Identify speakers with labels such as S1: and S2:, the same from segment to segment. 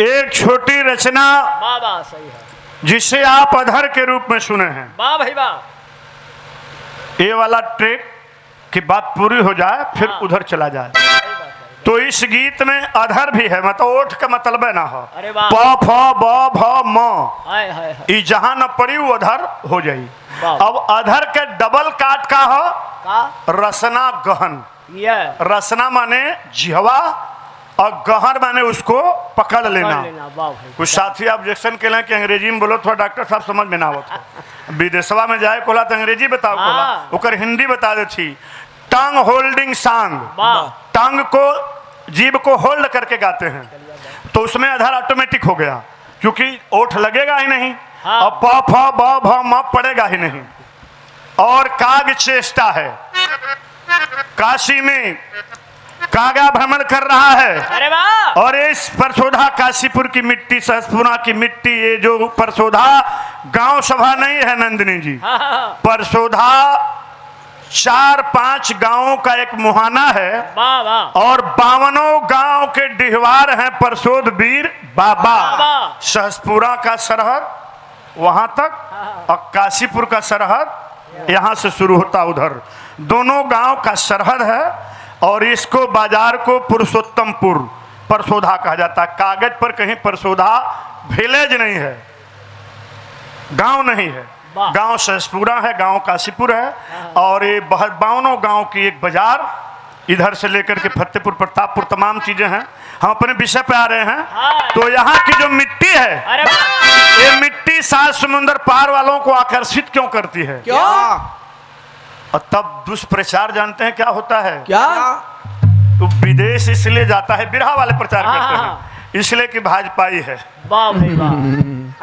S1: एक छोटी रचना
S2: वाह सही है,
S1: जिसे आप अधर के रूप में सुने हैं।
S2: वाह भाई वाह।
S1: ये वाला ट्रैक की बात पूरी हो जाए फिर उधर चला जाए। तो इस गीत में अधर भी है, मतलब ओठ का मतलब है ना हो।
S2: अरे वाह।
S1: प फ ब भ म
S2: हाय हाय हाय।
S1: ई जहां न पड़ी वो अधर हो जाई।
S2: वाह।
S1: अब अधर के डबल काट का हो
S2: का
S1: रसना गहन।
S2: ये
S1: रसना माने जिहवा और गहन माने उसको पकड़ लेना।
S2: वाह भाई।
S1: कुछ साथी ऑब्जेक्शन के लिए कि अंग्रेजी में बोलो, थोड़ा डॉक्टर साहब समझ में ना आवत हो। विदेशवा में जाए कोला तो अंग्रेजी बताओ कोला, ओकर हिंदी बता देती। टंग होल्डिंग सॉन्ग, टंग को जीभ को होल्ड करके गाते हैं, तो उसमें अधर ऑटोमेटिक हो गया क्योंकि ओठ लगेगा ही नहीं।
S2: हाँ।
S1: और प फ ब भ म पड़ेगा ही नहीं। और काग चेष्टा है, काशी में कागा भ्रमण कर रहा है।
S2: अरे वाह।
S1: और इस परसोधा काशीपुर की मिट्टी, सहसपुरा की मिट्टी, ये जो परसोधा गांव सभा नहीं है नंदिनी जी, परसोधा 4-5 गांवों का एक मुहाना है।
S2: वाह वाह।
S1: और 52 गांव के डिहवार हैं परसोध वीर बाबा। सहसपुरा का सरहद वहां तक और काशीपुर का सरहद यहाँ से शुरू होता उधर, दोनों गांव का सरहद है। और इसको बाजार को पुरुषोत्तमपुर परसोधा कहा जाता है। कागज पर कहीं परसोधा विलेज नहीं है, गांव नहीं है, गांव सहसपुरा है, गांव काशीपुर है। और ये 52 गांव की एक बाजार, इधर से लेकर के फतेहपुर प्रतापपुर तमाम चीजें हैं। हम अपने विषय पे आ रहे हैं। तो यहाँ की जो मिट्टी है, ये मिट्टी 7 समुंदर पार वालों को आकर्षित क्यों करती है?
S3: क्यों?
S1: और तब दुष्प्रचार जानते हैं क्या होता है?
S3: क्या?
S1: तो विदेश इसलिए जाता है, बिरहा वाले प्रचार करते हैं इसलिए कि भाजपाई है।
S2: वाह भाई वाह।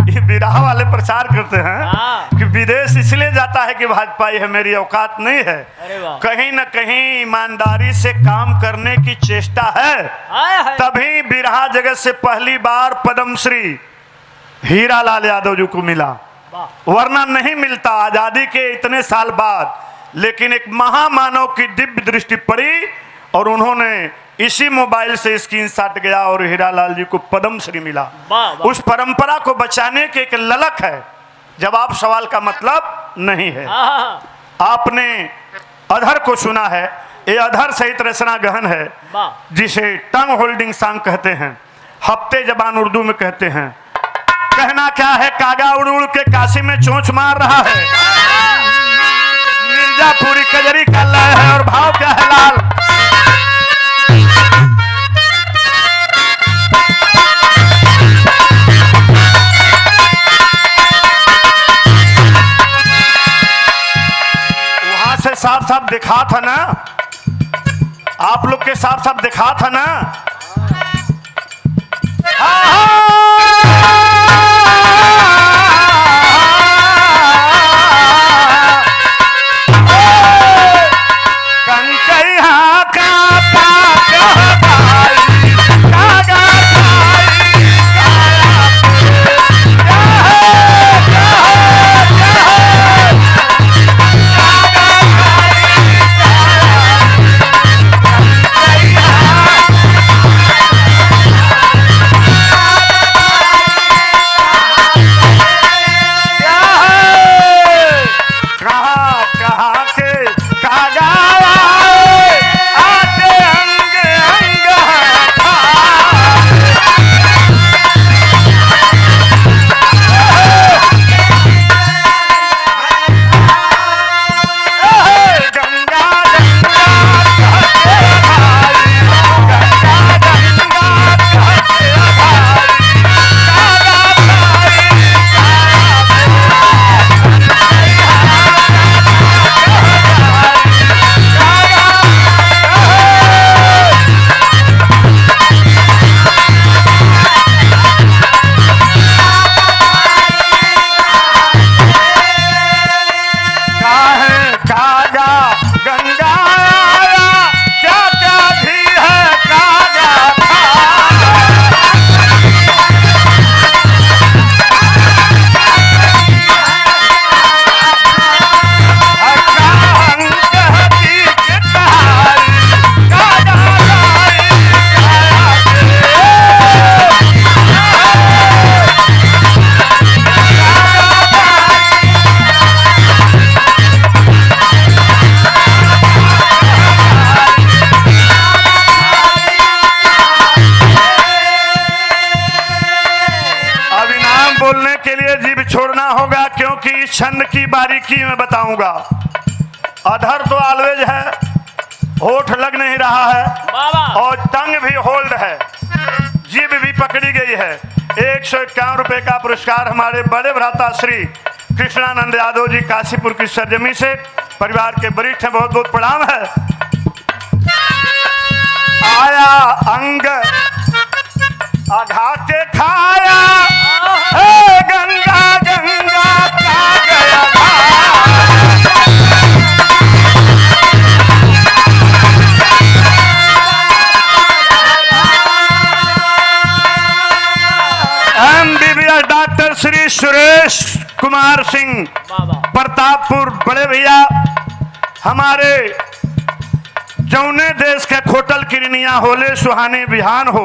S1: ये बिरहा वाले प्रचार करते हैं कि विदेश इसलिए जाता है कि भाजपाई है, मेरी औकात नहीं है। कहीं न कहीं ईमानदारी से काम करने की चेष्टा है, तभी बिरहा जगत से पहली बार पद्मश्री हीरालाल यादव जी को मिला, वरना नहीं मिलता आजादी के इतने साल बाद। लेकिन एक महामानव की दिव्य दृष्टि पड़ी और उन्होंने इसी मोबाइल से स्क्रीनशॉट गया और हीरालाल जी को पद्मश्री मिला। उस परंपरा को बचाने के एक ललक है। जवाब सवाल का मतलब नहीं है। आपने अधर को सुना है, ये अधर सहित रचना गहन है, जिसे टंग होल्डिंग सॉन्ग कहते हैं, हफ्ते जबान उर्दू में कहते हैं। कहना क्या है, कागा उड़ उड़ के काशी में चोंच मार रहा है, मिर्जापुरी कजरी का लय है और भाव क्या है लाल। वहां से साफ साफ दिखा था ना, आप लोग के साफ साफ दिखा था ना। क्योंकि इस छंद की बारीकी मैं बताऊंगा। अधर तो ऑलवेज है, होठ लग नहीं रहा है और टंग भी होल्ड है, जीभ भी पकड़ी गई है। 151 रुपए का पुरस्कार हमारे बड़े भ्राता श्री कृष्णानंद यादव जी काशीपुर की सरजमी से, परिवार के वरिष्ठ हैं, बहुत बहुत प्रणाम है। आया अंग आघाते खाया, गंगा गंगा का गया MBBS डॉक्टर श्री सुरेश कुमार सिंह प्रतापपुर बड़े भैया, हमारे जौने देश के खोटल किरनिया होले सुहाने बिहान हो,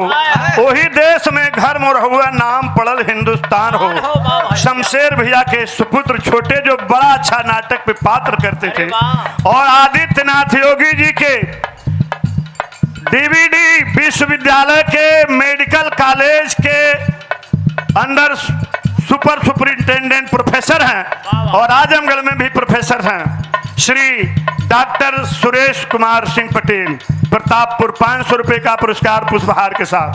S1: वही देश में घर मोर हुआ नाम पड़ल हिंदुस्तान हो। शमशेर भैया के सुपुत्र छोटे जो बड़ा अच्छा नाटक पे पात्र करते थे, और आदित्यनाथ योगी जी के डीवीडी विश्वविद्यालय के मेडिकल कॉलेज के अंडर सुपरिंटेंडेंट प्रोफेसर हैं और आजमगढ़ में भी प्रोफेसर हैं, श्री डॉक्टर सुरेश कुमार सिंह पटेल प्रतापपुर, 500 रुपए का पुरस्कार पुष्पहार के साथ।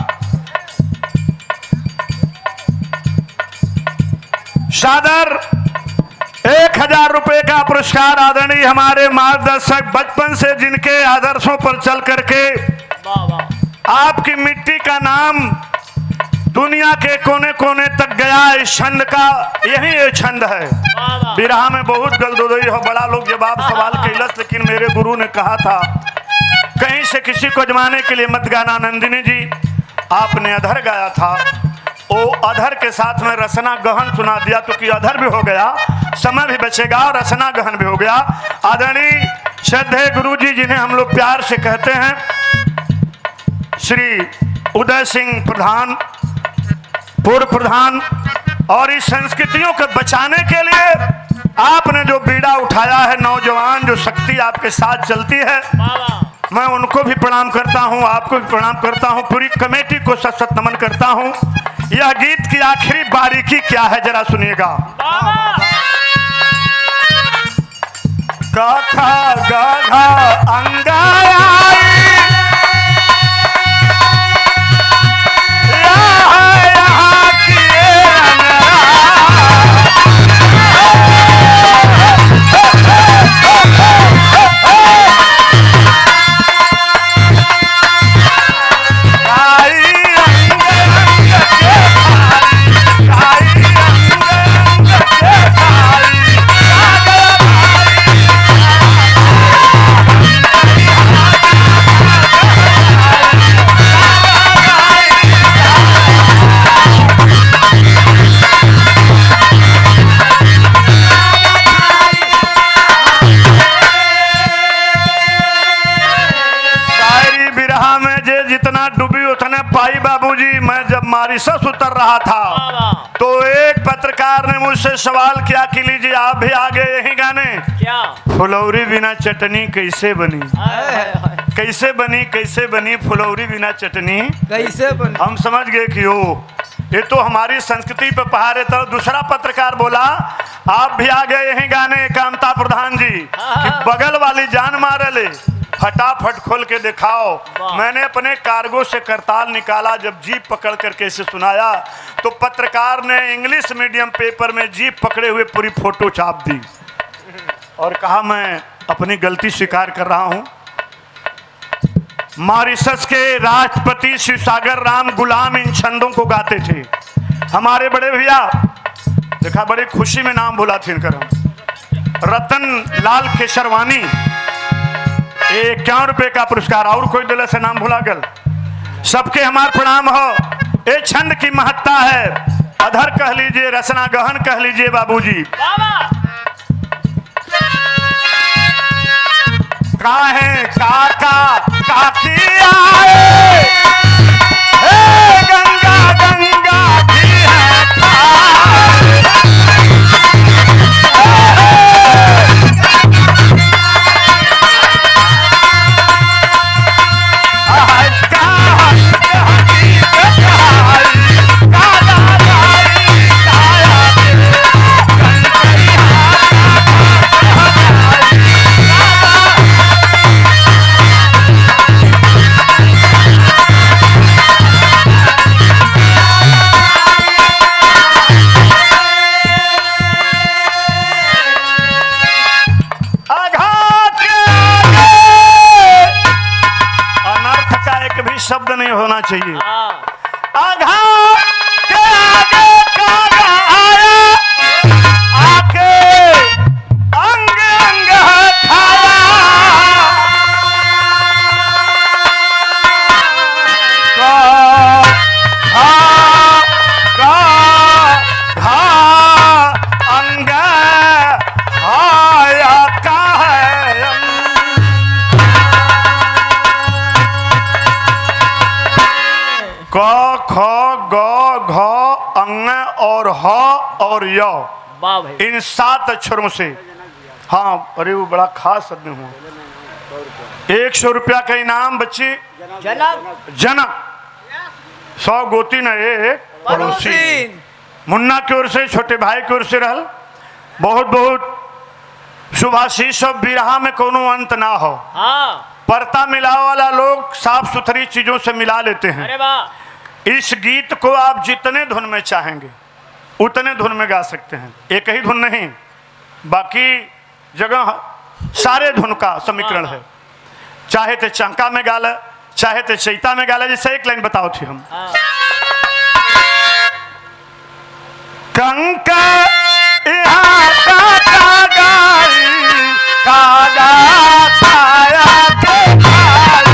S1: सादर 1000 रुपए का पुरस्कार आदरणीय हमारे मार्गदर्शक, बचपन से जिनके आदर्शों पर चल करके आपकी मिट्टी का नाम दुनिया के कोने कोने तक गया, इस छंद का यही एक छंद है। बिरहा में बहुत गलदोदई हो, बड़ा लोग जवाब सवाल कैलस, लेकिन मेरे गुरु ने कहा था कहीं से किसी को जमाने के लिए मत गाना। नंदिनी जी, आपने अधर गाया था, वो अधर के साथ में रसना गहन सुना दिया, तो कि अधर भी हो गया, समय भी बचेगा और रसना गहन भी हो गया। आदरणीय श्रद्धेय गुरु जी, जिन्हें हम लोग प्यार से कहते हैं, श्री उदय सिंह प्रधान, पूर्व प्रधान, और इस संस्कृतियों को बचाने के लिए आपने जो बीड़ा उठाया है, नौजवान जो शक्ति आपके साथ चलती है, मैं उनको भी प्रणाम करता हूं, आपको भी प्रणाम करता हूं, पूरी कमेटी को सत सत नमन करता हूं। यह गीत की आखिरी बारीकी क्या है जरा सुनिएगा। गाधा गाधा अंगाया पाई बाबूजी। मैं जब मॉरिशस उतर रहा था तो एक पत्रकार ने मुझसे सवाल किया कि लीजिए आप भी आगे यही गाने, क्या फुलौरी बिना चटनी कैसे बनी? कैसे बनी, कैसे बनी फुलौरी बिना चटनी कैसे बनी? हम समझ गए कि ओ ये तो हमारी संस्कृति पे पहाड़ है। तो दूसरा पत्रकार बोला आप भी आगे यही गाने कामता प्रधान जी कि बगल वाली जान मारे ले, फटाफट खोल के दिखाओ। मैंने अपने कार्गो से करताल निकाला, जब जीप पकड़ करके इसे सुनाया तो पत्रकार ने इंग्लिश मीडियम पेपर में जीप पकड़े हुए पूरी फोटो छाप दी और कहा मैं अपनी गलती स्वीकार कर रहा हूं। मॉरिशस के राष्ट्रपति शिवसागर राम गुलाम इन छंदों को गाते थे। हमारे बड़े भैया देखा बड़ी खुशी में नाम भुला थे इनका, रतन लाल केसरवानी, 51 रुपए का पुरस्कार। और कोई दिल से नाम भुला गल, सबके हमार प्रणाम हो। ये छंद की महत्ता है, अधर कह लीजिए, रसना गहन कह लीजिए बाबूजी। काहे काका काकी आए, गंगा गंगा भी है आघा के आगे कागा आया आके अंग अंग खाया घा अंग आया का है क ख ग घ अंग और ह और य
S2: वाह भाई
S1: इन 7 अक्षरों से हाँ अरे वो बड़ा खास आदमी हुआ 100 रुपया का इनाम बच्ची
S2: जनक
S1: जनक 100 गोती न एक पड़ोसी मुन्ना की ओर से छोटे भाई की ओर से रहल बहुत बहुत शुभाशीष सब बिरहा में कोनो अंत ना हो
S2: हाँ
S1: परता मिलाव वाला लोग साफ सुथरी चीजों से मिला लेते हैं
S2: अरे वाह
S1: इस गीत को आप जितने धुन में चाहेंगे उतने धुन में गा सकते हैं एक ही धुन नहीं बाकी जगह सारे धुन का समीकरण है चाहे तो चंका में गाले चाहे तो चैता में गाले जैसे एक लाइन बताओ थी हम
S2: हाँ
S1: कंका यहाँ का गाई कागा खाया के खाई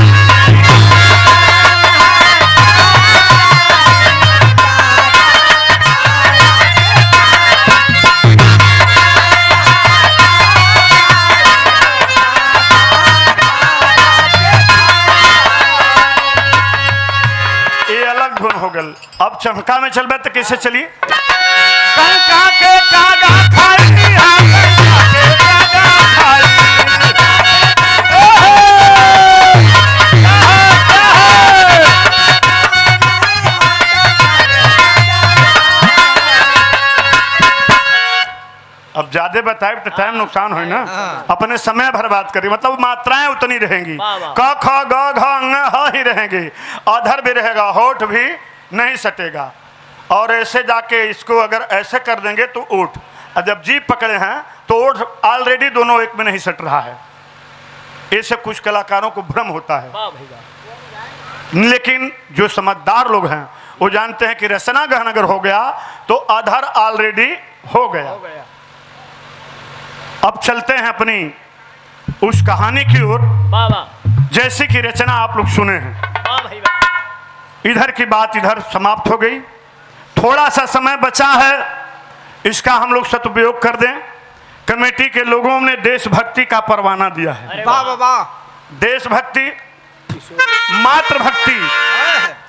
S1: ये अलग धुन हो गल अब चंका में चलबे तो कैसे चलिए कंका के कागा खाई कंका के कागा खाई अब ज्यादा बताए तो टाइम नुकसान हो ना अपने समय भर बात करिए मतलब मात्राएं उतनी रहेंगी क ख ग घ अंग ह ही रहेंगी अधर भी रहेगा होठ भी नहीं सटेगा और ऐसे जाके इसको अगर ऐसे कर देंगे तो ओठ और जब जीभ पकड़े हैं तो ओठ ऑलरेडी दोनों एक में नहीं सट रहा है ऐसे कुछ कलाकारों को भ्रम होता है
S2: वाह भाई वाह
S1: लेकिन जो समझदार लोग हैं वो जानते हैं कि रचना गहन अगर हो गया तो अधर ऑलरेडी हो गया
S2: हो गया
S1: अब चलते हैं अपनी उस कहानी की ओर
S2: वाह वाह
S1: जैसी कि रचना आप लोग सुने हैं
S2: वाह भाई वाह
S1: इधर की बात इधर समाप्त हो गई थोड़ा सा समय बचा है इसका हम लोग सदुपयोग कर दें कमेटी के लोगों ने देशभक्ति का परवाना दिया है
S2: अरे
S3: वाह
S2: वाह
S3: वाह वाह
S1: देशभक्ति मातृभक्ति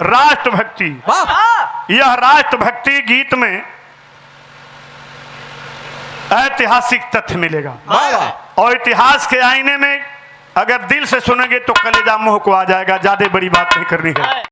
S1: राष्ट्रभक्ति
S2: वाह
S1: यह राष्ट्रभक्ति गीत में ऐतिहासिक तथ्य मिलेगा
S3: वाह
S1: और इतिहास के आईने में अगर दिल से सुनेंगे तो कलेजा मुंह को आ जाएगा ज्यादा बड़ी बात नहीं करनी है